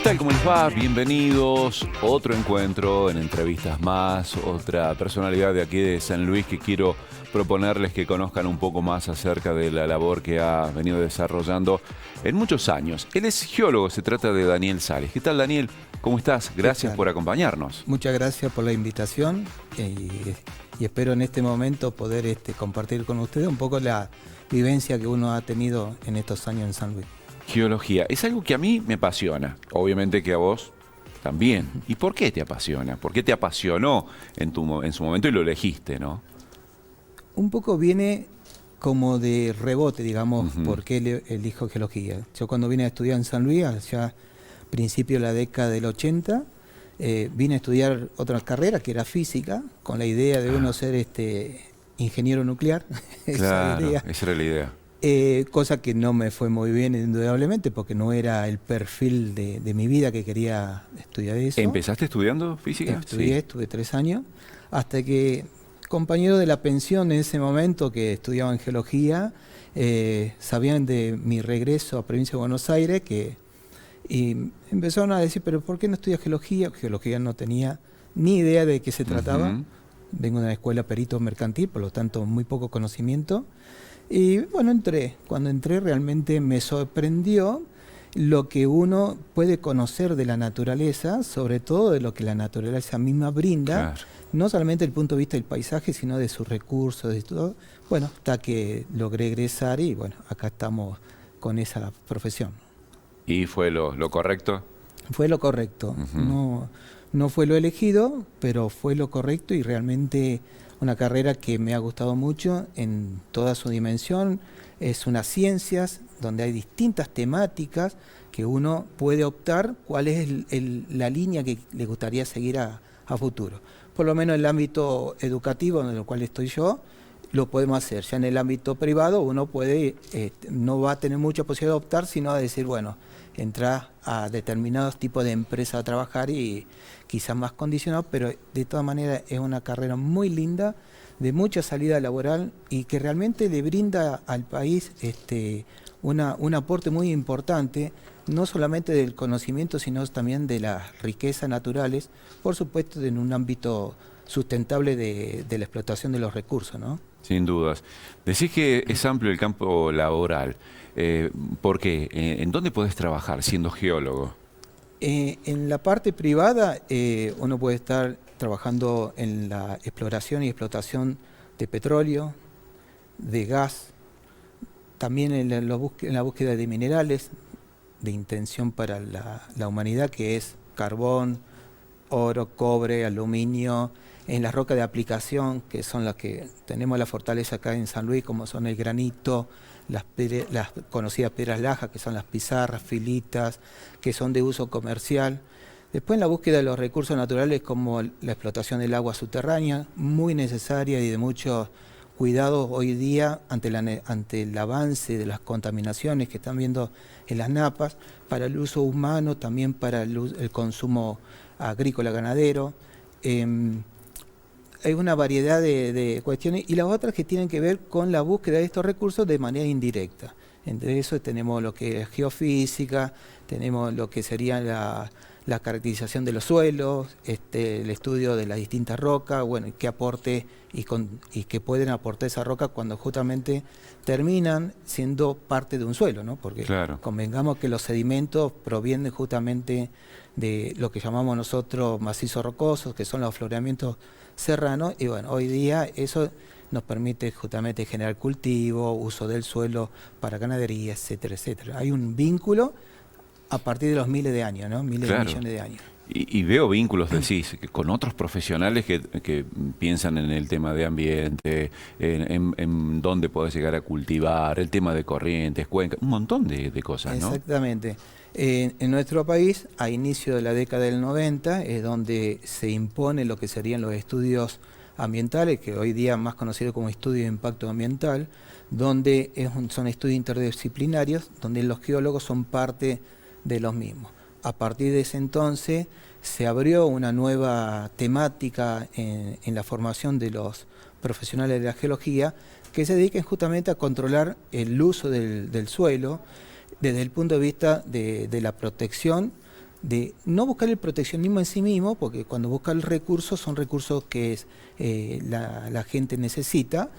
tal? ¿Cómo les va? Bienvenidos. Otro encuentro en Entrevistas Más, otra personalidad de aquí de San Luis que quiero proponerles que conozcan un poco más acerca de la labor que ha venido desarrollando en muchos años. Él es geólogo, se trata de Daniel Sales. ¿Qué tal, Daniel? ¿Cómo estás? Gracias por acompañarnos. Muchas gracias por la invitación y espero en este momento poder compartir con ustedes un poco la vivencia que uno ha tenido en estos años en San Luis. Geología es algo que a mí me apasiona, obviamente que a vos también. ¿Y por qué te apasiona? ¿Por qué te apasionó en su momento y lo elegiste, no? Un poco viene como de rebote, digamos, por qué elijo geología. Yo cuando vine a estudiar en San Luis, allá principio de la década del 80, vine a estudiar otra carrera que era física, con la idea de uno ser ingeniero nuclear. Claro, esa era la idea. Cosa que no me fue muy bien, indudablemente, porque no era el perfil de mi vida que quería estudiar eso. ¿Empezaste estudiando física? Estudié, estuve 3 años, hasta que compañeros de la pensión en ese momento que estudiaban geología, sabían de mi regreso a Provincia de Buenos Aires, y empezaron a decir, pero ¿por qué no estudias geología? Geología no tenía ni idea de qué se trataba. Vengo de una escuela perito mercantil, por lo tanto muy poco conocimiento. Y bueno, entré. Cuando entré realmente me sorprendió lo que uno puede conocer de la naturaleza, sobre todo de lo que la naturaleza misma brinda, no solamente desde el punto de vista del paisaje, sino de sus recursos, de todo. Bueno, hasta que logré egresar y bueno, acá estamos con esa profesión. ¿Y fue lo correcto? Fue lo correcto. No fue lo elegido, pero fue lo correcto y realmente una carrera que me ha gustado mucho en toda su dimensión. Es unas ciencias donde hay distintas temáticas que uno puede optar cuál es la línea que le gustaría seguir a futuro. Por lo menos en el ámbito educativo en el cual estoy yo, lo podemos hacer. Ya en el ámbito privado uno puede, no va a tener mucha posibilidad de optar, sino a decir, bueno, entrar a determinados tipos de empresas a trabajar y quizás más condicionado, pero de todas maneras es una carrera muy linda, de mucha salida laboral y que realmente le brinda al país un aporte muy importante, no solamente del conocimiento, sino también de las riquezas naturales, por supuesto en un ámbito sustentable de la explotación de los recursos, ¿no? Sin dudas. Decís que es amplio el campo laboral. ¿Por qué? ¿En dónde podés trabajar siendo geólogo? En la parte privada uno puede estar trabajando en la exploración y explotación de petróleo, de gas, también en la búsqueda de minerales de intención para la humanidad, que es carbón, oro, cobre, aluminio, en las rocas de aplicación, que son las que tenemos la fortaleza acá en San Luis, como son el granito, las conocidas piedras lajas, que son las pizarras, filitas, que son de uso comercial. Después en la búsqueda de los recursos naturales, como la explotación del agua subterránea, muy necesaria y de mucho cuidado hoy día ante el avance de las contaminaciones que están viendo en las napas, para el uso humano, también para el consumo agrícola ganadero. Hay una variedad de cuestiones y las otras que tienen que ver con la búsqueda de estos recursos de manera indirecta. Entre eso tenemos lo que es geofísica, tenemos lo que sería la caracterización de los suelos, el estudio de las distintas rocas, bueno, qué aporte y qué pueden aportar esa roca cuando justamente terminan siendo parte de un suelo, ¿no? Porque convengamos que los sedimentos provienen justamente de lo que llamamos nosotros macizos rocosos, que son los afloramientos serranos, y bueno, hoy día eso nos permite justamente generar cultivo, uso del suelo para ganadería, etcétera, etcétera. Hay un vínculo a partir de los miles de años, ¿no? Miles de millones de años. Y veo vínculos, decís, con otros profesionales que piensan en el tema de ambiente, en dónde podés llegar a cultivar, el tema de corrientes, cuencas, un montón de cosas, ¿no? Exactamente. En nuestro país, a inicio de la década del 90, es donde se impone lo que serían los estudios ambientales, que hoy día más conocido como estudio de impacto ambiental, donde son estudios interdisciplinarios, donde los geólogos son parte de los mismos. A partir de ese entonces se abrió una nueva temática en la formación de los profesionales de la geología que se dediquen justamente a controlar el uso del suelo desde el punto de vista de la protección no buscar el proteccionismo en sí mismo, porque cuando busca el recurso son recursos que la gente necesita,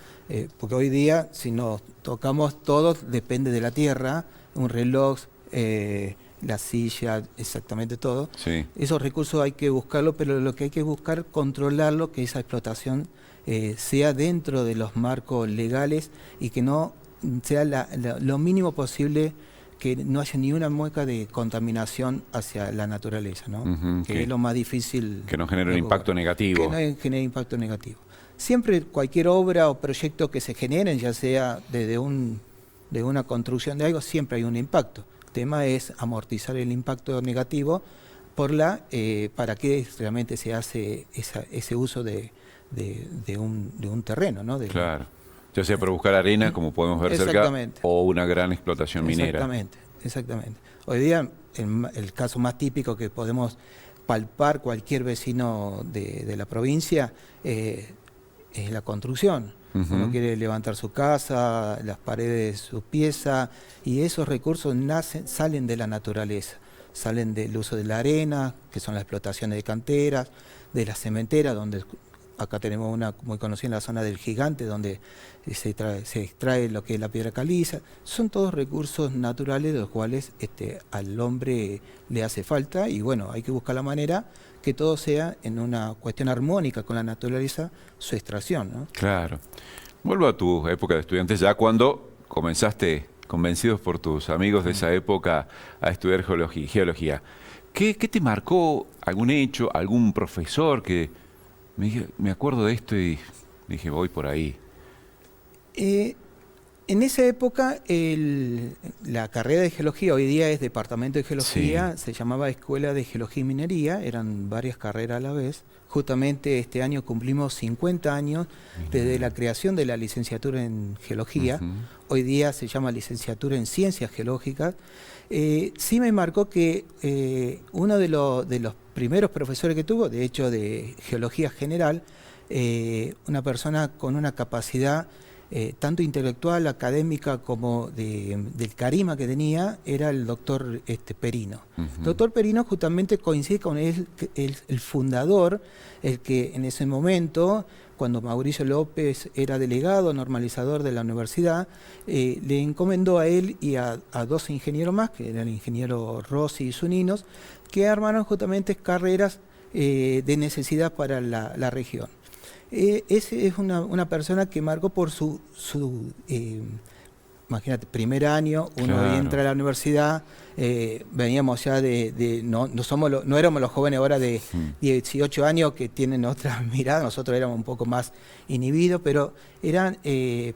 porque hoy día si nos tocamos todos depende de la tierra, un reloj, la silla, exactamente todo. Sí. Esos recursos hay que buscarlo, pero lo que hay que buscar controlarlo, que esa explotación sea dentro de los marcos legales y que no sea lo mínimo posible, que no haya ni una mueca de contaminación hacia la naturaleza, ¿no? Que es lo más difícil. Que no genere un impacto negativo. Que no genere impacto negativo. Siempre cualquier obra o proyecto que se generen, ya sea de una construcción de algo, siempre hay un impacto. El tema es amortizar el impacto negativo para qué realmente se hace ese uso de un terreno, ¿no? Claro. Ya sea para buscar arena, como podemos ver cerca, o una gran explotación minera. Exactamente. Hoy día, el caso más típico que podemos palpar cualquier vecino de la provincia es la construcción. Uno quiere levantar su casa, las paredes de su pieza, y esos recursos salen de la naturaleza. Salen del uso de la arena, que son las explotaciones de canteras, de las cementeras, donde acá tenemos una muy conocida en la zona del Gigante, donde se extrae lo que es la piedra caliza. Son todos recursos naturales de los cuales al hombre le hace falta, y bueno, hay que buscar la manera que todo sea en una cuestión armónica con la naturaleza, su extracción, ¿no? Claro. Vuelvo a tu época de estudiante, ya cuando comenzaste, convencidos por tus amigos de esa época, a estudiar geología. ¿Qué te marcó? ¿Algún hecho? ¿Algún profesor que me acuerdo de esto y dije, voy por ahí? En esa época, la carrera de geología, hoy día es departamento de geología, se llamaba Escuela de Geología y Minería, eran varias carreras a la vez. Justamente este año cumplimos 50 años desde la creación de la licenciatura en geología. Hoy día se llama licenciatura en ciencias geológicas. Sí me marcó que uno de los primeros profesores que tuvo, de hecho de geología general, una persona con una capacidad tanto intelectual, académica, como del carisma que tenía, era el doctor Perino. El doctor Perino justamente coincide con él, el fundador, el que en ese momento, cuando Mauricio López era delegado normalizador de la universidad, le encomendó a él y a dos ingenieros más, que eran el ingeniero Rossi y Zuninos, que armaron justamente carreras de necesidad para la región. Ese es una persona que marcó por su imagínate, primer año, uno entra a la universidad, veníamos ya no éramos los jóvenes ahora de 18 años que tienen otra mirada, nosotros éramos un poco más inhibidos, pero eran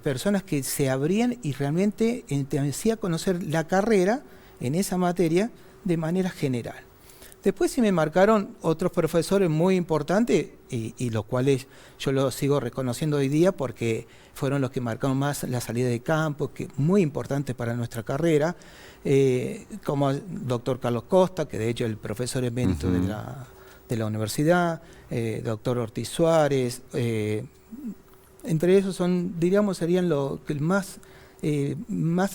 personas que se abrían y realmente te hacía conocer la carrera en esa materia de manera general. Después sí me marcaron otros profesores muy importantes y los cuales yo los sigo reconociendo hoy día porque fueron los que marcaron más la salida de campo, que muy importante para nuestra carrera, como el doctor Carlos Costa, que de hecho es el profesor emérito de la universidad, doctor Ortiz Suárez, entre esos serían lo que más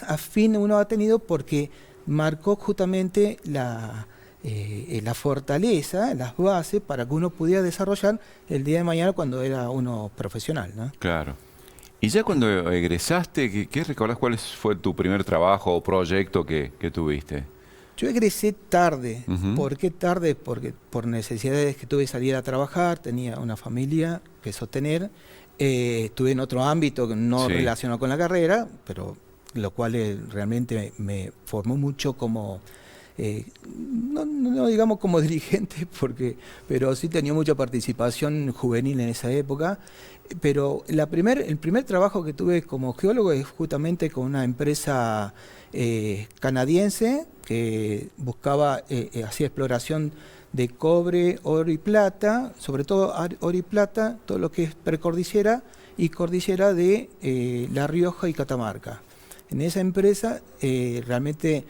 afín uno ha tenido porque marcó justamente la fortaleza, las bases para que uno pudiera desarrollar el día de mañana cuando era uno profesional, ¿no? Claro. Y ya cuando egresaste, ¿qué recordás cuál fue tu primer trabajo o proyecto que tuviste? Yo egresé tarde. ¿Por qué tarde? Porque por necesidades que tuve de salir a trabajar, tenía una familia que sostener, estuve en otro ámbito que no relacionado con la carrera, pero lo cual realmente me formó mucho como... no digamos como dirigente, pero sí tenía mucha participación juvenil en esa época. Pero el primer trabajo que tuve como geólogo es justamente con una empresa canadiense que buscaba, hacía exploración de cobre, oro y plata, sobre todo oro y plata, todo lo que es precordillera y cordillera de La Rioja y Catamarca. En esa empresa realmente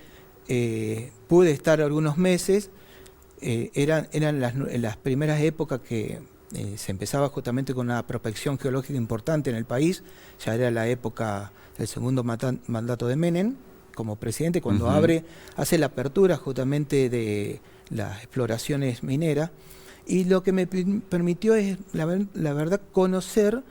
pude estar algunos meses, eran las primeras épocas que se empezaba justamente con una prospección geológica importante en el país, ya era la época del segundo mandato de Menem, como presidente, cuando hace la apertura justamente de las exploraciones mineras, y lo que me permitió es, la verdad, conocer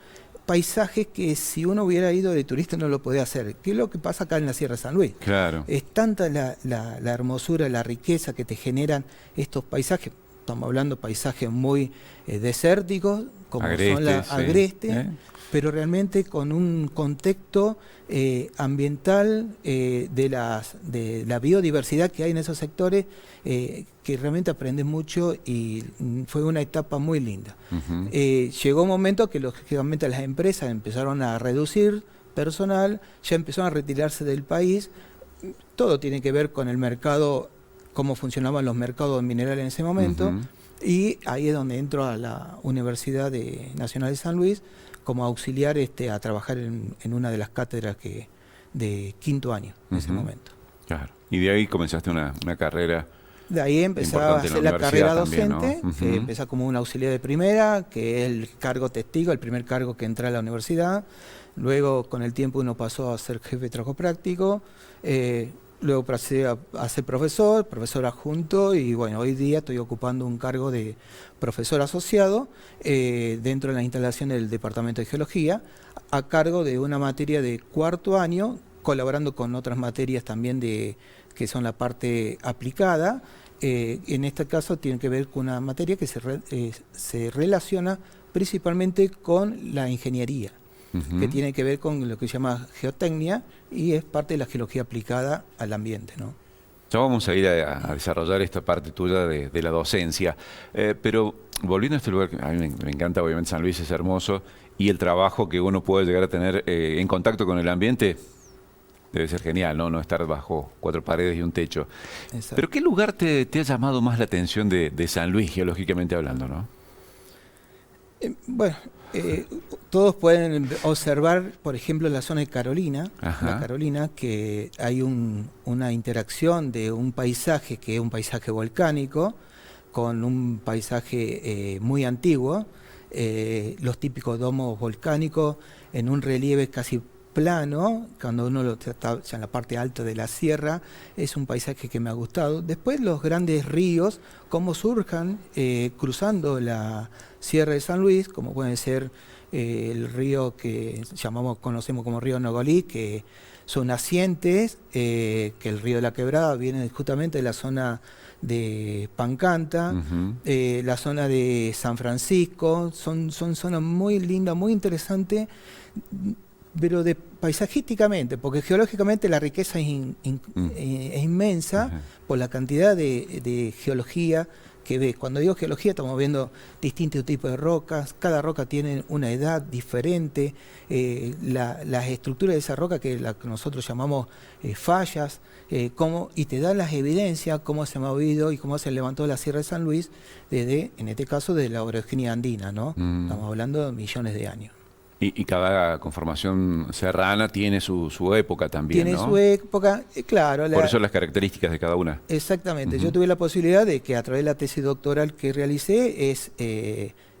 paisajes que si uno hubiera ido de turista no lo podía hacer. ¿Qué es lo que pasa acá en la Sierra de San Luis? Claro. Es tanta la hermosura, la riqueza que te generan estos paisajes. Estamos hablando de paisajes muy desérticos, como son la agreste, pero realmente con un contexto ambiental de la biodiversidad que hay en esos sectores, que realmente aprendes mucho y fue una etapa muy linda. Llegó un momento que lógicamente las empresas empezaron a reducir personal, ya empezaron a retirarse del país. Todo tiene que ver con el mercado, cómo funcionaban los mercados minerales en ese momento, y ahí es donde entro a la Universidad Nacional de San Luis como auxiliar a trabajar en una de las cátedras de quinto año en ese momento. Claro. Y de ahí comenzaste una carrera. De ahí empecé a hacer la carrera docente, ¿no? que empecé como un auxiliar de primera, que es el cargo testigo, el primer cargo que entra a la universidad. Luego, con el tiempo, uno pasó a ser jefe de trabajo práctico. Luego pasé a ser profesor adjunto, y bueno, hoy día estoy ocupando un cargo de profesor asociado dentro de la instalación del Departamento de Geología, a cargo de una materia de cuarto año, colaborando con otras materias también que son la parte aplicada. En este caso tiene que ver con una materia que se relaciona principalmente con la ingeniería, que tiene que ver con lo que se llama geotecnia y es parte de la geología aplicada al ambiente, ¿no? Ya vamos a ir a desarrollar esta parte tuya de la docencia, pero volviendo a este lugar, a mí me encanta, obviamente San Luis es hermoso, y el trabajo que uno puede llegar a tener en contacto con el ambiente debe ser genial, ¿no? No estar bajo cuatro paredes y un techo. Exacto. Pero ¿qué lugar te ha llamado más la atención de San Luis, geológicamente hablando, no? Bueno, todos pueden observar, por ejemplo, la zona de Carolina, la Carolina, que hay una interacción de un paisaje que es un paisaje volcánico con un paisaje muy antiguo, los típicos domos volcánicos en un relieve casi plano. Cuando uno lo está en la parte alta de la sierra, es un paisaje que me ha gustado. Después los grandes ríos, cómo surjan cruzando la Sierra de San Luis, como puede ser el río que conocemos como río Nogolí, que son nacientes, que el río de la Quebrada viene justamente de la zona de Pancanta, la zona de San Francisco, son zonas muy lindas, muy interesantes, pero paisajísticamente, porque geológicamente la riqueza es inmensa por la cantidad de geología que ves. Cuando digo geología estamos viendo distintos tipos de rocas, cada roca tiene una edad diferente, las estructuras de esa roca que nosotros llamamos fallas, y te dan las evidencias, cómo se ha movido y cómo se levantó la Sierra de San Luis desde, en este caso, de la orogenia andina, ¿no? Estamos hablando de millones de años. Y cada conformación serrana tiene su época también, tiene ¿no? Su época, claro. Por eso las características de cada una. Exactamente. Yo tuve la posibilidad de que a través de la tesis doctoral que realicé,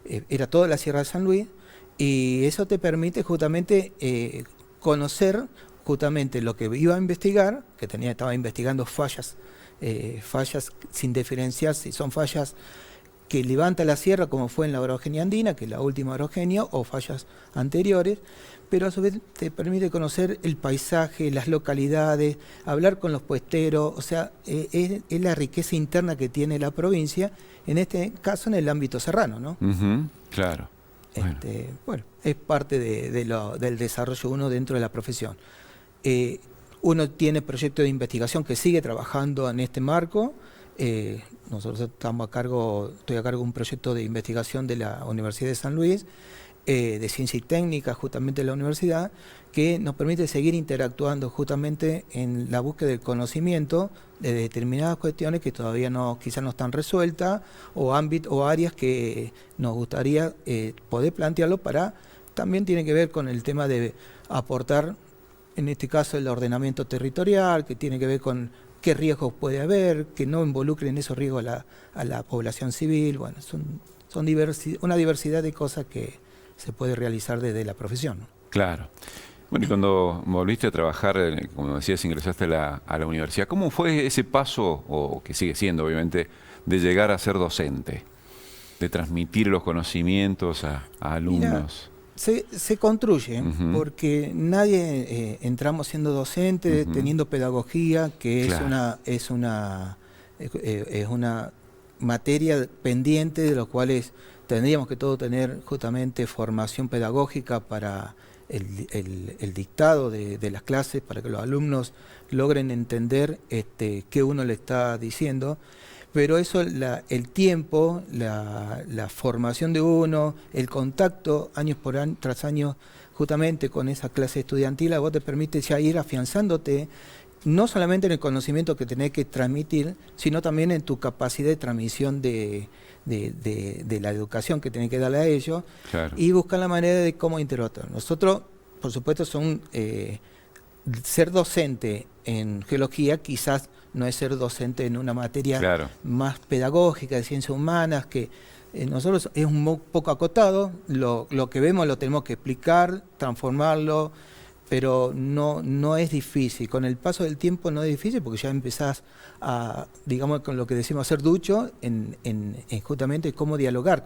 era toda la Sierra de San Luis, y eso te permite justamente conocer justamente lo que iba a investigar, que estaba investigando fallas sin diferenciar si son fallas que levanta la sierra, como fue en la orogenia andina, que es la última orogenia, o fallas anteriores, pero a su vez te permite conocer el paisaje, las localidades, hablar con los puesteros, o sea, es la riqueza interna que tiene la provincia, en este caso en el ámbito serrano, ¿no? Claro. Bueno, es parte del desarrollo uno dentro de la profesión. Uno tiene proyectos de investigación que sigue trabajando en este marco. Nosotros estoy a cargo de un proyecto de investigación de la Universidad de San Luis, de ciencia y técnica justamente de la universidad, que nos permite seguir interactuando justamente en la búsqueda del conocimiento de determinadas cuestiones que todavía quizás no están resueltas, o ámbitos o áreas que nos gustaría poder plantearlo también tiene que ver con el tema de aportar, en este caso, el ordenamiento territorial, que tiene que ver con qué riesgos puede haber, que no involucren esos riesgos a la población civil. Bueno, son una diversidad de cosas que se puede realizar desde la profesión, ¿no? Claro. Bueno, y cuando volviste a trabajar, como decías, ingresaste a la universidad, ¿cómo fue ese paso, o que sigue siendo obviamente, de llegar a ser docente, de transmitir los conocimientos a alumnos? Mira, se construye, porque nadie entramos siendo docente, teniendo pedagogía, que Claro. es una materia pendiente de los cuales tendríamos que todos tener justamente formación pedagógica para el dictado de las clases, para que los alumnos logren entender qué uno le está diciendo. Pero eso, el tiempo, la formación de uno, el contacto años por año, tras año, justamente con esa clase estudiantil, a vos te permite ya ir afianzándote, no solamente en el conocimiento que tenés que transmitir, sino también en tu capacidad de transmisión de la educación que tenés que darle a ellos, Claro. y buscar la manera de cómo interactuar. Nosotros, por supuesto, ser docente en geología quizás no es ser docente en una materia Claro. más pedagógica de ciencias humanas, que nosotros es un poco acotado, lo que vemos lo tenemos que explicar, transformarlo, pero no es difícil. Con el paso del tiempo no es difícil, porque ya empezás a, digamos, con lo que decimos, hacer ducho en justamente cómo dialogar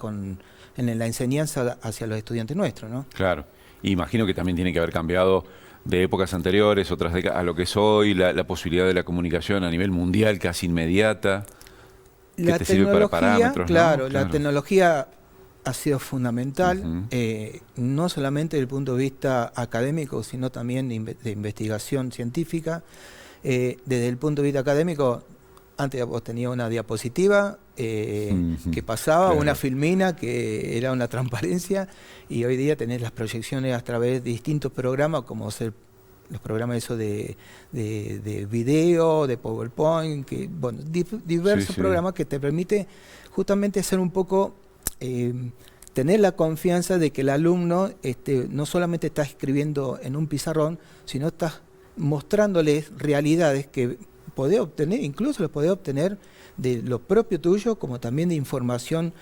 en la enseñanza hacia los estudiantes nuestros, ¿no? Claro. Imagino que también tiene que haber cambiado de épocas anteriores, otras décadas, a lo que es hoy, la posibilidad de la comunicación a nivel mundial casi inmediata, que La te sirve para tecnología, parámetros, claro, ¿no? la Claro. tecnología ha sido fundamental, Ujú. no solamente desde el punto de vista académico, sino también de investigación científica. Desde el punto de vista académico, antes vos tenías una diapositiva que pasaba, Claro. una filmina que era una transparencia, y hoy día tenés las proyecciones a través de distintos programas, como ser los programas esos de video, de PowerPoint, bueno, diversos Sí. programas que te permite justamente hacer un poco, tener la confianza de que el alumno no solamente está escribiendo en un pizarrón, sino estás mostrándoles realidades que podés obtener, incluso los podés obtener de lo propio tuyo, como también de información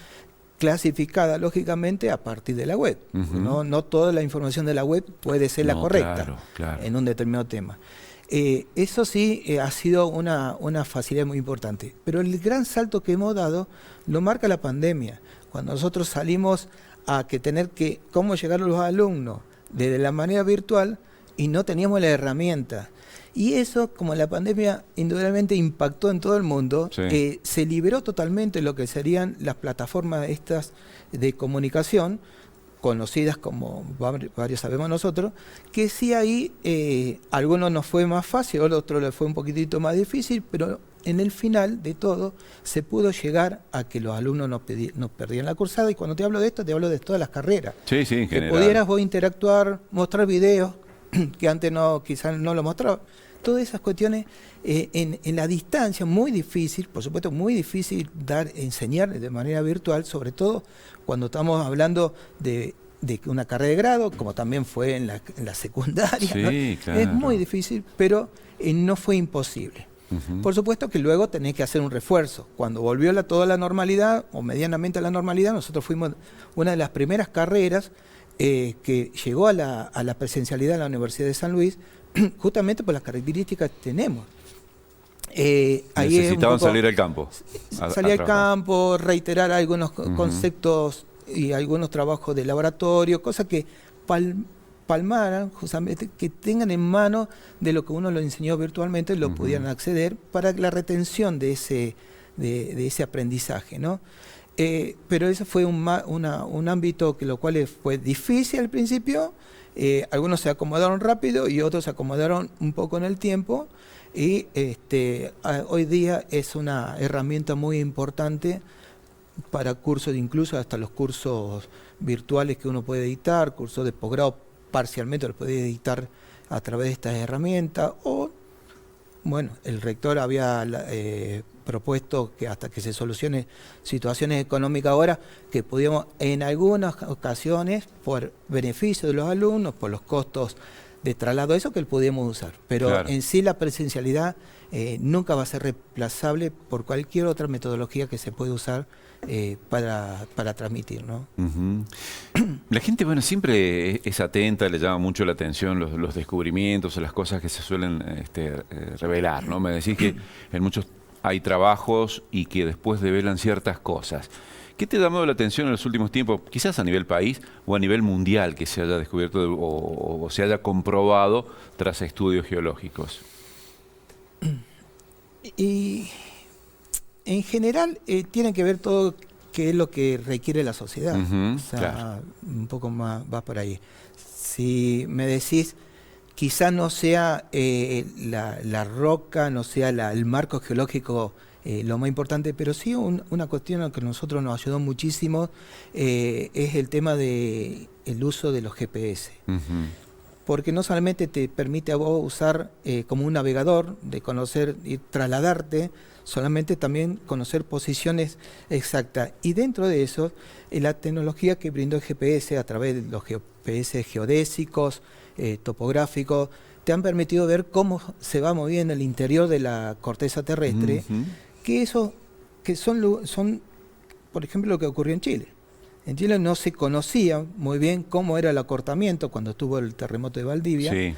clasificada, lógicamente, a partir de la web. No toda la información de la web puede ser la correcta Claro. en un determinado tema. Eso sí ha sido una facilidad muy importante. Pero el gran salto que hemos dado lo marca la pandemia. Cuando nosotros salimos a cómo llegar a los alumnos desde la manera virtual, y no teníamos la herramienta. Y eso, como la pandemia indudablemente impactó en todo el mundo, se liberó totalmente lo que serían las plataformas estas de comunicación, conocidas como varios sabemos nosotros, que sí ahí algunos nos fue más fácil, a otros les fue un poquitito más difícil, pero en el final de todo se pudo llegar a que los alumnos no perdieran la cursada. Y cuando te hablo de esto, te hablo de todas las carreras. Sí, en que general. pudieras vos interactuar, mostrar videos que antes quizás no lo mostraba. Todas esas cuestiones en la distancia, muy difícil, por supuesto muy difícil enseñar de manera virtual, sobre todo cuando estamos hablando de una carrera de grado, como también fue en la secundaria. Sí, ¿no? claro. Es muy difícil, pero no fue imposible. Por supuesto que luego tenés que hacer un refuerzo. Cuando volvió toda la normalidad, o medianamente a la normalidad, nosotros fuimos una de las primeras carreras que llegó a la presencialidad en la Universidad de San Luis, justamente por las características que tenemos. Necesitaban salir al campo. Salir al campo, reiterar algunos conceptos y algunos trabajos de laboratorio, cosas que palmaran, justamente, que tengan en mano de lo que uno lo enseñó virtualmente, lo pudieran acceder para la retención de ese aprendizaje, ¿no? Pero eso fue un ámbito lo cual fue difícil al principio. Algunos se acomodaron rápido y otros se acomodaron un poco en el tiempo, y hoy día es una herramienta muy importante para cursos, incluso hasta los cursos virtuales que uno puede editar, cursos de posgrado parcialmente los puede editar a través de estas herramientas. O bueno, el rector había propuesto que hasta que se solucione situaciones económicas ahora, que pudiéramos en algunas ocasiones, por beneficio de los alumnos, por los costos traslado, eso que podíamos usar. Pero Claro. en sí la presencialidad nunca va a ser reemplazable por cualquier otra metodología que se puede usar para transmitir, ¿no? Ujú. La gente, bueno, siempre es atenta, le llama mucho la atención los descubrimientos o las cosas que se suelen revelar, ¿no? Me decís que en muchos hay trabajos y que después develan ciertas cosas. ¿Qué te ha llamado la atención en los últimos tiempos, quizás a nivel país o a nivel mundial, que se haya descubierto o se haya comprobado tras estudios geológicos? Y en general tiene que ver todo qué es lo que requiere la sociedad. Ujú, O sea, claro. un poco más va por ahí. Si me decís, quizás no sea la roca, no sea el marco geológico lo más importante, pero sí una cuestión que a nosotros nos ayudó muchísimo es el tema de el uso de los GPS. Ujú. Porque no solamente te permite a vos usar como un navegador, de conocer y trasladarte, solamente también conocer posiciones exactas. Y dentro de eso, la tecnología que brindó el GPS a través de los GPS geodésicos, topográficos, te han permitido ver cómo se va moviendo el interior de la corteza terrestre, Ujú. que son, por ejemplo, lo que ocurrió en Chile. En Chile no se conocía muy bien cómo era el acortamiento cuando estuvo el terremoto de Valdivia. Sí.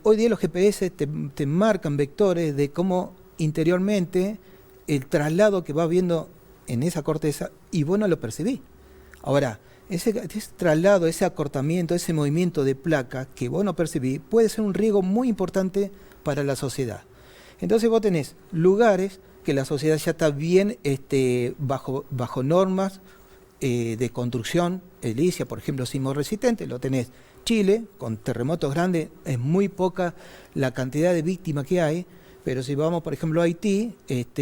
Hoy día los GPS te marcan vectores de cómo interiormente el traslado que va viendo en esa corteza y vos no lo percibís. Ahora, ese traslado, ese acortamiento, ese movimiento de placa que vos no percibís puede ser un riesgo muy importante para la sociedad. Entonces vos tenés lugares que la sociedad ya está bien bajo normas de construcción edilicia, por ejemplo, sismo resistente, lo tenés Chile, con terremotos grandes, es muy poca la cantidad de víctimas que hay, pero si vamos, por ejemplo, a Haití,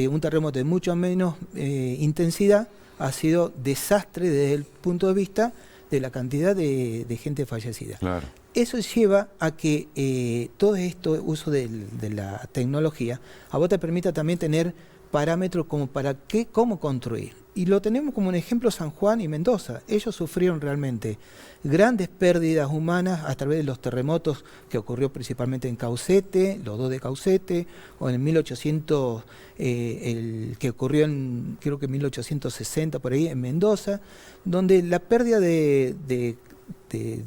un terremoto de mucho menos intensidad ha sido desastre desde el punto de vista de la cantidad de gente fallecida. Claro. Eso lleva a que todo esto, uso de la tecnología, a vos te permita también tener parámetros como para cómo construir. Y lo tenemos como un ejemplo San Juan y Mendoza. Ellos sufrieron realmente grandes pérdidas humanas a través de los terremotos que ocurrió principalmente en Caucete, los dos de Caucete, o en 1800, el que ocurrió en, creo que 1860 por ahí, en Mendoza, donde la pérdida de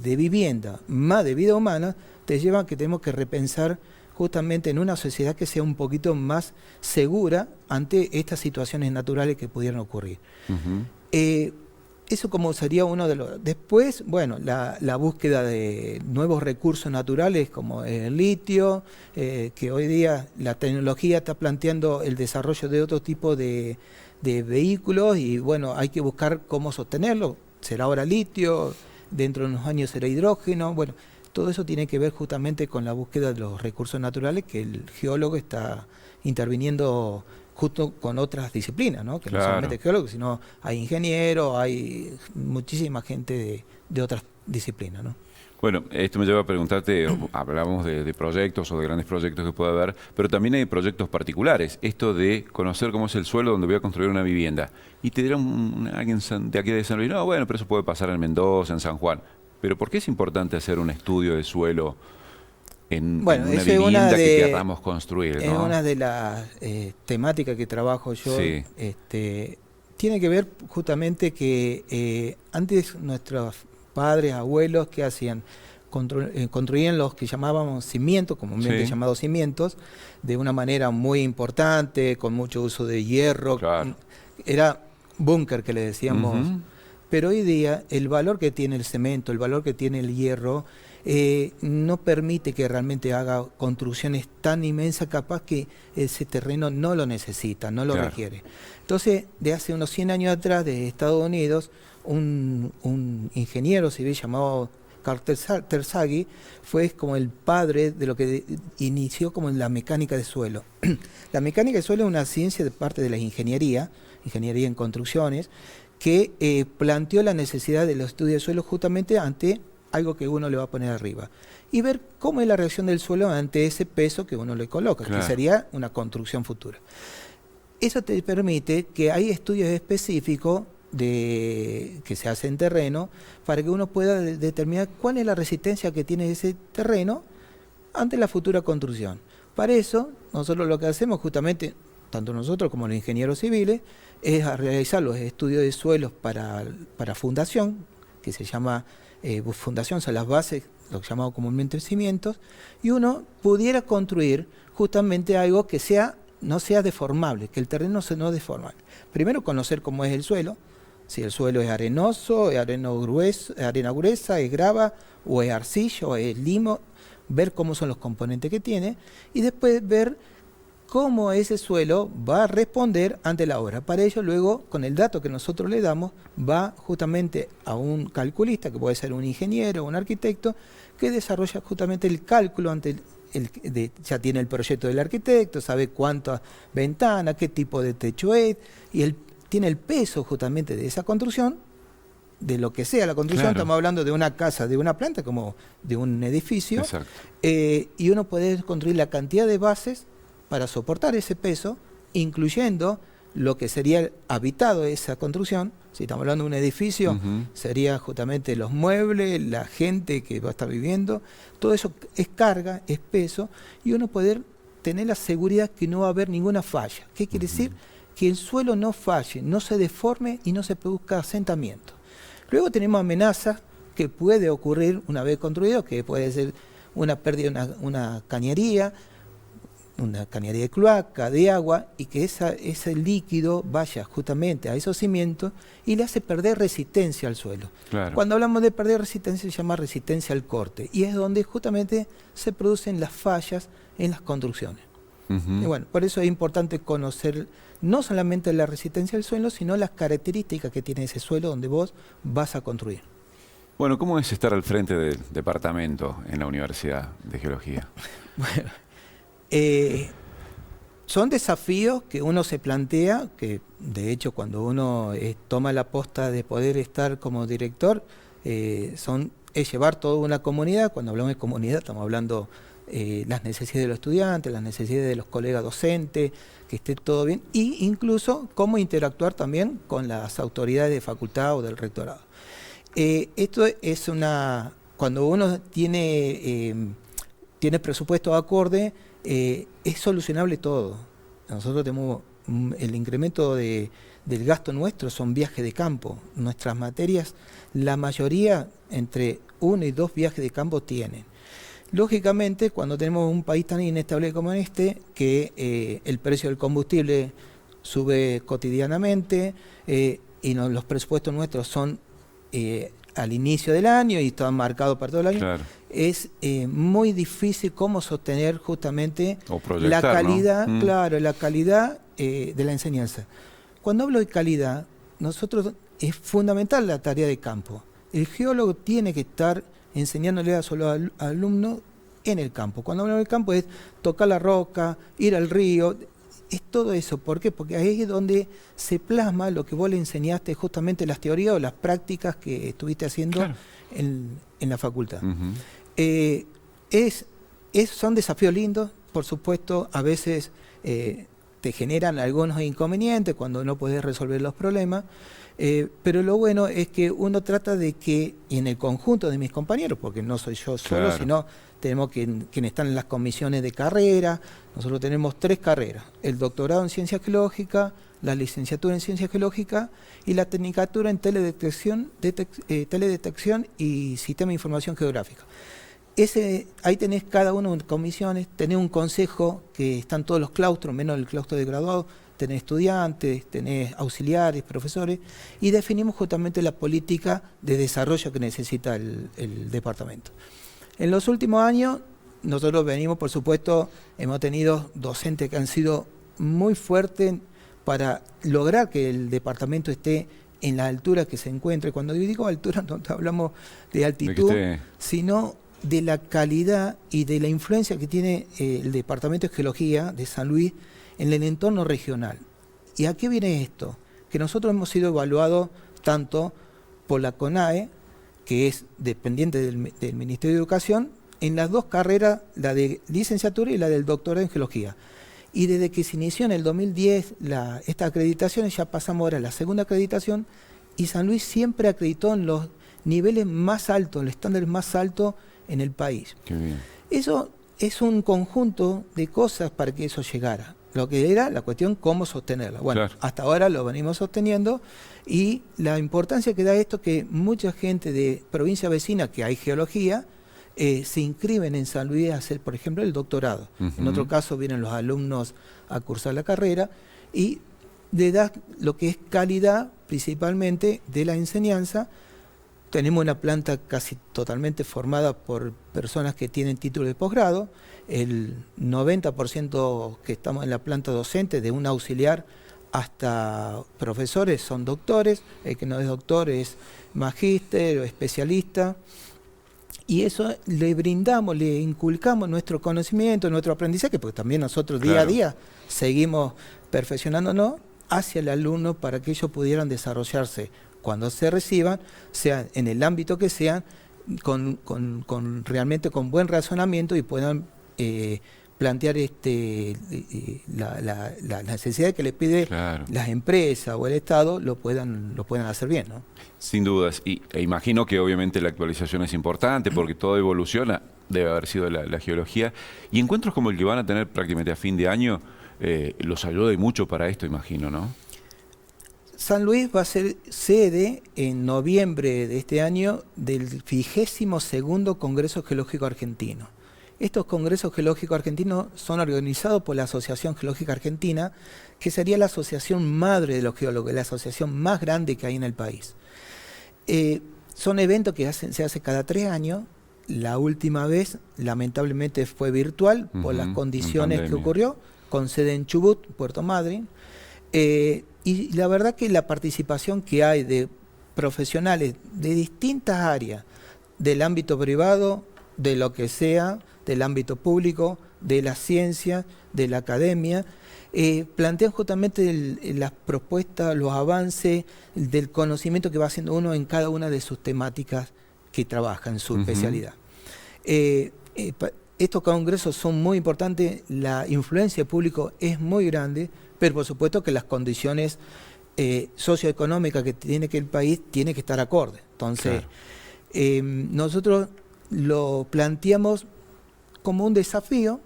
vivienda más de vida humana te lleva a que tenemos que repensar justamente en una sociedad que sea un poquito más segura ante estas situaciones naturales que pudieran ocurrir. Ujú. Eso como sería uno de los... Después, bueno, la búsqueda de nuevos recursos naturales como el litio, que hoy día la tecnología está planteando el desarrollo de otro tipo de vehículos y bueno, hay que buscar cómo sostenerlo. Será ahora litio, dentro de unos años será hidrógeno, bueno... Todo eso tiene que ver justamente con la búsqueda de los recursos naturales que el geólogo está interviniendo justo con otras disciplinas, ¿no? Que Claro. no solamente geólogos, sino hay ingenieros, hay muchísima gente de otras disciplinas, ¿no? Bueno, esto me lleva a preguntarte, hablamos de proyectos o de grandes proyectos que puede haber, pero también hay proyectos particulares. Esto de conocer cómo es el suelo donde voy a construir una vivienda. Y te dirá alguien de aquí de San Luis, no, bueno, pero eso puede pasar en Mendoza, en San Juan. Pero ¿por qué es importante hacer un estudio de suelo en una esa es vivienda que queramos construir, es ¿no? una de las temáticas que trabajo yo. Sí. Tiene que ver justamente que antes nuestros padres, abuelos, ¿qué hacían? Construían los que llamábamos cimientos, comúnmente Sí. llamados cimientos, de una manera muy importante, con mucho uso de hierro. Claro. Era búnker que le decíamos. Ujú. Pero hoy día el valor que tiene el cemento, el valor que tiene el hierro, no permite que realmente haga construcciones tan inmensas, capaz que ese terreno no lo necesita, no lo Claro. requiere. Entonces, de hace unos 100 años atrás, de Estados Unidos, un ingeniero civil llamado Carl Terzaghi fue como el padre de lo que inició como la mecánica de suelo. La mecánica de suelo es una ciencia de parte de la ingeniería en construcciones, que planteó la necesidad de los estudios de suelo justamente ante algo que uno le va a poner arriba. Y ver cómo es la reacción del suelo ante ese peso que uno le coloca, Claro. que sería una construcción futura. Eso te permite que hay estudios específicos que se hace en terreno para que uno pueda determinar cuál es la resistencia que tiene ese terreno ante la futura construcción. Para eso, nosotros lo que hacemos justamente, tanto nosotros como los ingenieros civiles, es a realizar los estudios de suelos para fundación, que se llama fundación, son las bases, lo que llamamos comúnmente cimientos, y uno pudiera construir justamente algo que no sea deformable, que el terreno no deformable. Primero conocer cómo es el suelo, si el suelo es arenoso, es arena gruesa, es grava, o es arcilla, o es limo, ver cómo son los componentes que tiene, y después ver cómo ese suelo va a responder ante la obra. Para ello, luego, con el dato que nosotros le damos, va justamente a un calculista, que puede ser un ingeniero o un arquitecto, que desarrolla justamente el cálculo ya tiene el proyecto del arquitecto, sabe cuántas ventanas, qué tipo de techo es, y tiene el peso justamente de esa construcción, de lo que sea la construcción. Claro. Estamos hablando de una casa, de una planta, como de un edificio, y uno puede construir la cantidad de bases para soportar ese peso, incluyendo lo que sería habitado de esa construcción. Si estamos hablando de un edificio, sería justamente los muebles, la gente que va a estar viviendo, todo eso es carga, es peso, y uno poder tener la seguridad que no va a haber ninguna falla. ¿Qué quiere decir? Que el suelo no falle, no se deforme y no se produzca asentamiento. Luego tenemos amenazas que puede ocurrir una vez construido, que puede ser una pérdida de una cañería de cloaca, de agua, y que ese líquido vaya justamente a esos cimientos y le hace perder resistencia al suelo. Claro. Cuando hablamos de perder resistencia, se llama resistencia al corte, y es donde justamente se producen las fallas en las construcciones. Y bueno, por eso es importante conocer no solamente la resistencia al suelo, sino las características que tiene ese suelo donde vos vas a construir. Bueno, ¿cómo es estar al frente del departamento en la Universidad de Geología? Bueno, son desafíos que uno se plantea, que de hecho cuando uno toma la posta de poder estar como director, es llevar toda una comunidad. Cuando hablamos de comunidad estamos hablando las necesidades de los estudiantes, las necesidades de los colegas docentes, que esté todo bien, e incluso cómo interactuar también con las autoridades de facultad o del rectorado. Esto es cuando uno tiene presupuesto acorde, es solucionable todo. Nosotros tenemos el incremento del gasto nuestro, son viajes de campo. Nuestras materias, la mayoría entre 1 y 2 viajes de campo tienen. Lógicamente, cuando tenemos un país tan inestable como este, que el precio del combustible sube cotidianamente, y los presupuestos nuestros son al inicio del año y están marcados para todo el año, claro, es muy difícil cómo sostener justamente la calidad, ¿no? Claro, la calidad de la enseñanza. Cuando hablo de calidad, es fundamental la tarea de campo. El geólogo tiene que estar enseñándole a sus alumnos en el campo. Cuando hablo del campo es tocar la roca, ir al río, es todo eso. ¿Por qué? Porque ahí es donde se plasma lo que vos le enseñaste, justamente las teorías o las prácticas que estuviste haciendo, claro, en la facultad. Son desafíos lindos, por supuesto, a veces te generan algunos inconvenientes cuando no podés resolver los problemas, pero lo bueno es que uno trata de que en el conjunto de mis compañeros, porque no soy yo solo, claro, sino tenemos quienes están en las comisiones de carrera. Nosotros tenemos 3 carreras: el doctorado en Ciencias Geológicas, la licenciatura en Ciencias Geológicas y la tecnicatura en teledetección y Sistema de Información Geográfica. Ahí tenés cada uno de comisiones, tenés un consejo que están todos los claustros, menos el claustro de graduados, tenés estudiantes, tenés auxiliares, profesores, y definimos justamente la política de desarrollo que necesita el departamento. En los últimos años, nosotros venimos, por supuesto, hemos tenido docentes que han sido muy fuertes para lograr que el departamento esté en la altura que se encuentre. Cuando digo altura, no hablamos de altitud, sino de la calidad y de la influencia que tiene el Departamento de Geología de San Luis en el entorno regional. ¿Y a qué viene esto? Que nosotros hemos sido evaluados tanto por la CONAE, que es dependiente del Ministerio de Educación, en las 2 carreras, la de licenciatura y la del doctorado en Geología. Y desde que se inició en el 2010 esta acreditación, ya pasamos ahora a la segunda acreditación, y San Luis siempre acreditó en los niveles más altos, los estándares más altos en el país. Qué bien. Eso es un conjunto de cosas para que eso llegara. Lo que era la cuestión cómo sostenerla. Bueno, claro, hasta ahora lo venimos sosteniendo, y la importancia que da esto, que mucha gente de provincia vecina, que hay geología, se inscriben en San Luis a hacer, por ejemplo, el doctorado. En otro caso vienen los alumnos a cursar la carrera, y le da lo que es calidad principalmente de la enseñanza. Tenemos una planta casi totalmente formada por personas que tienen título de posgrado. El 90% que estamos en la planta docente, de un auxiliar hasta profesores, son doctores. El que no es doctor es magíster o especialista. Y eso le brindamos, le inculcamos nuestro conocimiento, nuestro aprendizaje, porque también nosotros día a día seguimos perfeccionándonos hacia el alumno para que ellos pudieran desarrollarse cuando se reciban, sea en el ámbito que sean, realmente con buen razonamiento, y puedan plantear la necesidad que les pide las empresas o el Estado, lo puedan hacer bien, ¿no? Sin dudas, e imagino que obviamente la actualización es importante porque todo evoluciona, debe haber sido la geología, y encuentros como el que van a tener prácticamente a fin de año los ayuda y mucho para esto, imagino, ¿no? San Luis va a ser sede en noviembre de este año del 22º Congreso Geológico Argentino. Estos congresos geológicos argentinos son organizados por la Asociación Geológica Argentina, que sería la asociación madre de los geólogos, la asociación más grande que hay en el país. Son eventos que se hacen cada 3 años. La última vez, lamentablemente, fue virtual por las condiciones que ocurrió, con sede en Chubut, Puerto Madryn. Y la verdad que la participación que hay de profesionales de distintas áreas, del ámbito privado, de lo que sea, del ámbito público, de la ciencia, de la academia, plantean justamente las propuestas, los avances del conocimiento que va haciendo uno en cada una de sus temáticas que trabaja en su especialidad. Estos congresos son muy importantes, la influencia pública es muy grande, pero por supuesto que las condiciones socioeconómicas que tiene que el país tiene que estar acorde. Entonces, nosotros lo planteamos como un desafío.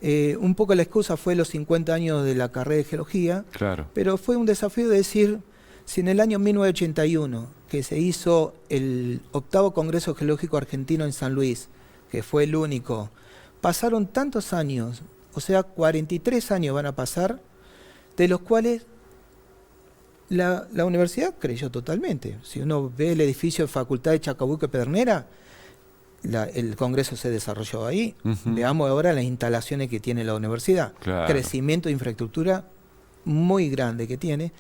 Un poco la excusa fue los 50 años de la carrera de geología, pero fue un desafío de decir, si en el año 1981, que se hizo el 8º Congreso Geológico Argentino en San Luis, que fue el único, pasaron tantos años, o sea, 43 años van a pasar, de los cuales la universidad creyó totalmente. Si uno ve el edificio de Facultad de Chacabuco y Pedernera, el Congreso se desarrolló ahí. Veamos ahora las instalaciones que tiene la universidad. Crecimiento de infraestructura muy grande que tiene.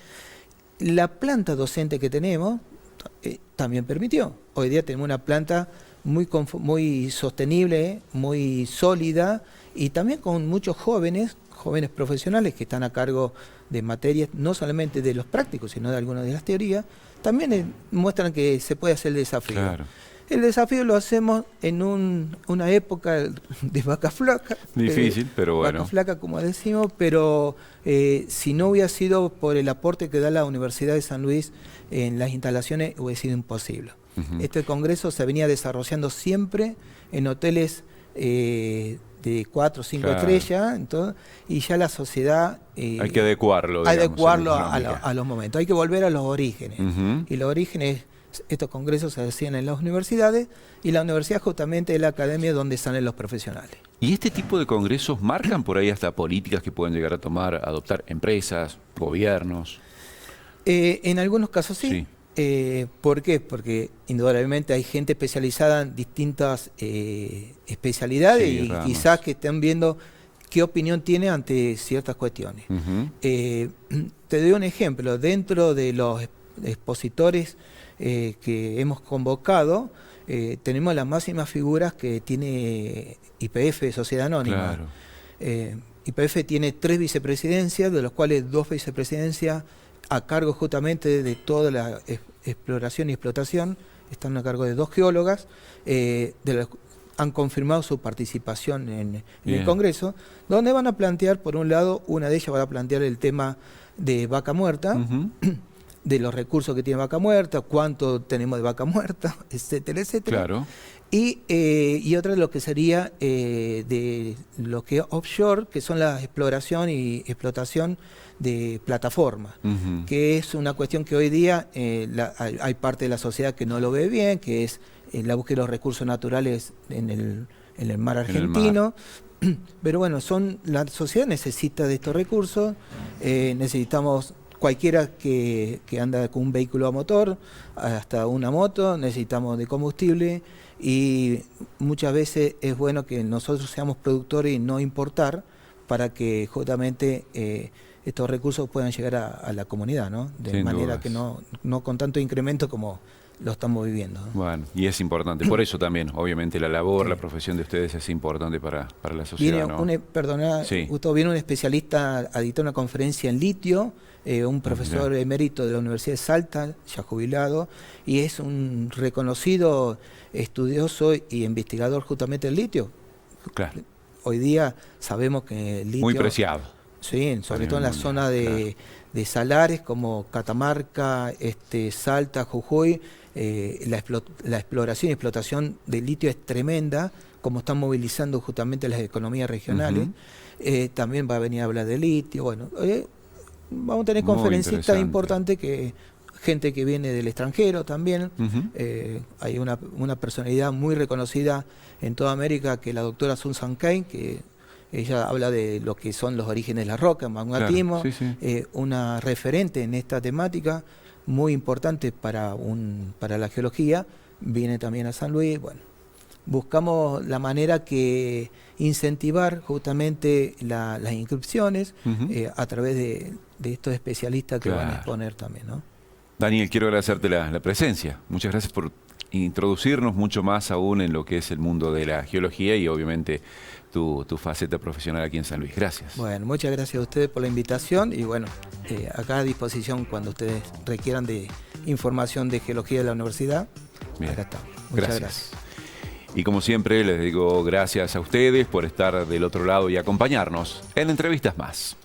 La planta docente que tenemos también permitió. Hoy día tenemos una planta muy sostenible, muy sólida, y también con muchos jóvenes profesionales que están a cargo de materias, no solamente de los prácticos, sino de algunas de las teorías. También muestran que se puede hacer el desafío. El desafío lo hacemos en una época de vaca flaca. Difícil, pero bueno. Vaca flaca, como decimos, pero si no hubiera sido por el aporte que da la Universidad de San Luis en las instalaciones, hubiera sido imposible. Este congreso se venía desarrollando siempre en hoteles de 4 o 5 estrellas, entonces, y ya la sociedad... hay que adecuarlo, a los momentos. Hay que volver a los orígenes. Y los orígenes... Estos congresos se hacían en las universidades, y la universidad justamente es la academia donde salen los profesionales. ¿Y este tipo de congresos marcan por ahí hasta políticas que pueden llegar a adoptar empresas, gobiernos? En algunos casos sí. ¿Por qué? Porque indudablemente hay gente especializada en distintas especialidades y quizás que estén viendo qué opinión tiene ante ciertas cuestiones. Te doy un ejemplo. Dentro de los expositores que hemos convocado, tenemos las máximas figuras que tiene YPF, Sociedad Anónima. YPF tiene 3 vicepresidencias, de los cuales 2 vicepresidencias a cargo justamente de toda la exploración y explotación, están a cargo de 2 geólogas, han confirmado su participación en el Congreso, donde van a plantear, por un lado, una de ellas va a plantear el tema de vaca muerta, de los recursos que tiene Vaca Muerta, cuánto tenemos de vaca muerta, etcétera, etcétera. Claro. Y otra de lo que sería de lo que es offshore, que son la exploración y explotación de plataformas, que es una cuestión que hoy día hay parte de la sociedad que no lo ve bien, que es la búsqueda de los recursos naturales en el mar argentino. Pero bueno, la sociedad necesita de estos recursos, necesitamos cualquiera que anda con un vehículo a motor, hasta una moto, necesitamos de combustible, y muchas veces es bueno que nosotros seamos productores y no importar, para que justamente estos recursos puedan llegar a la comunidad, ¿no? De Sin manera dudas. que no con tanto incremento como lo estamos viviendo, ¿no? Bueno, y es importante. Por eso también, obviamente, la labor, la profesión de ustedes es importante para la sociedad, ¿no? Perdona, Sí. Gustavo, viene un especialista a dictar una conferencia en litio, un profesor emérito de la Universidad de Salta, ya jubilado, y es un reconocido estudioso y investigador justamente del litio. Claro. Hoy día sabemos que el litio... Muy preciado. Sí, sobre todo en la zona de salares como Catamarca, Salta, Jujuy, la exploración y explotación del litio es tremenda, como están movilizando justamente las economías regionales. También va a venir a hablar de litio. Bueno, vamos a tener conferencistas importantes, gente que viene del extranjero también. Hay una personalidad muy reconocida en toda América, que es la doctora Susan Cain, que ella habla de lo que son los orígenes de la roca, magmatismo, una referente en esta temática, muy importante para la geología. Viene también a San Luis. Bueno, buscamos la manera que incentivar justamente las inscripciones a través de estos especialistas que van a exponer también, ¿no? Daniel, quiero agradecerte la presencia. Muchas gracias por introducirnos mucho más aún en lo que es el mundo de la geología y obviamente tu faceta profesional aquí en San Luis. Gracias. Bueno, muchas gracias a ustedes por la invitación y bueno, acá a disposición cuando ustedes requieran de información de geología de la universidad. Bien. Acá estamos. Muchas gracias. Y como siempre les digo gracias a ustedes por estar del otro lado y acompañarnos en Entrevistas Más.